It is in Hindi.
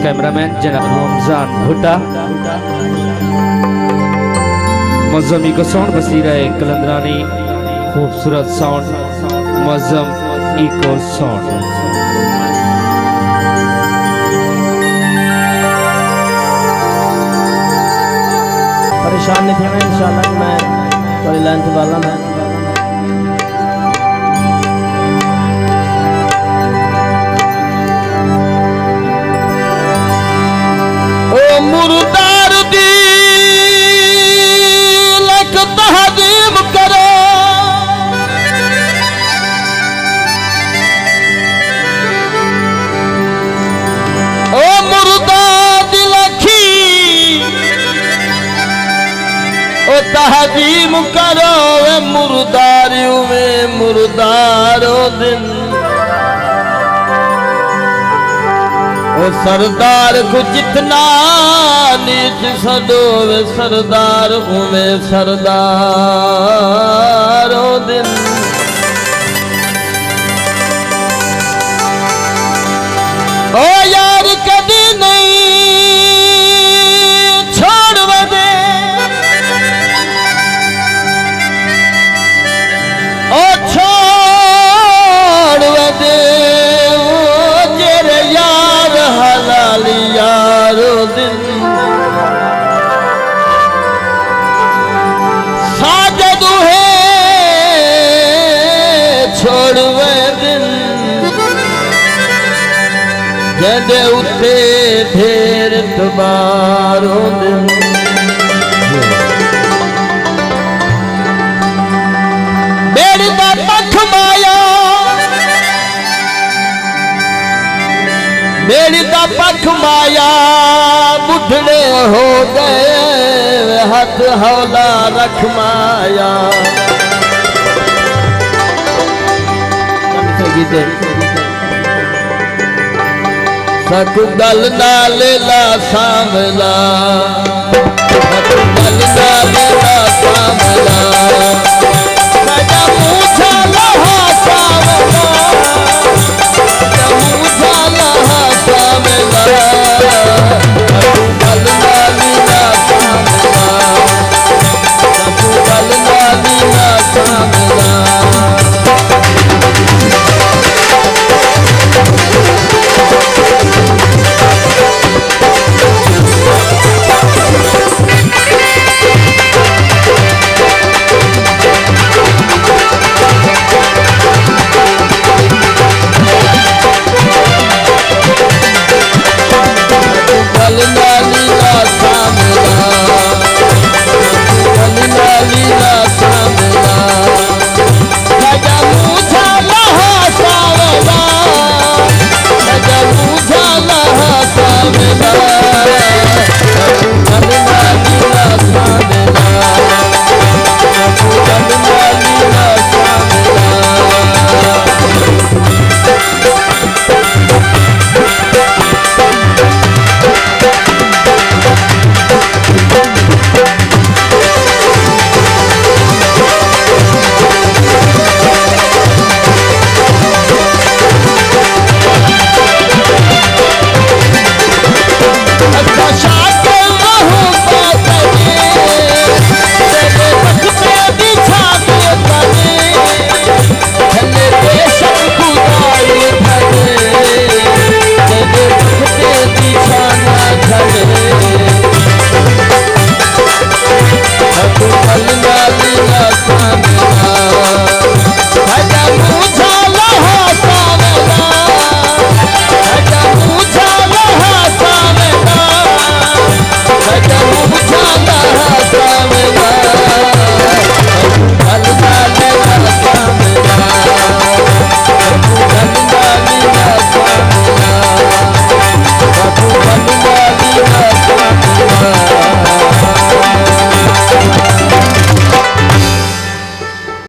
कैमरामैन जनाब रमजान भुट्टा मज़्ज़म इको साउंड बसीरा कलंदरानी खूबसूरत साउंड मज़्ज़म इको साउंड। परेशान नहीं थे मैं इंशाल्लाह मैं थोड़ी लेंथ वाला मैं मुर्दार दी लक तहजीब करो ओ मुर्दार दी लखी ओ तहजीब करो वे मुर्दारियों में मुर्दारो दिन ओ सरदार को जितना नीच सदो वे सरदार में सरदारो दिन ओ यार कभी नहीं छोड़ दे ओ छोड़ दे यारो दिन साजद है छोड़वे दिन जदे उते ढेर तबारो दिन मेरी दा पख माया मेरी दा पख माया बुढ़े हो गए हाथ हौला रख माया सक दल ना लेला सामला सक दल ना लेला सामला सजा पूछा लहा सामला पूछा लहा सामला दल ना लीला सामला दल ना लीला सामला I'm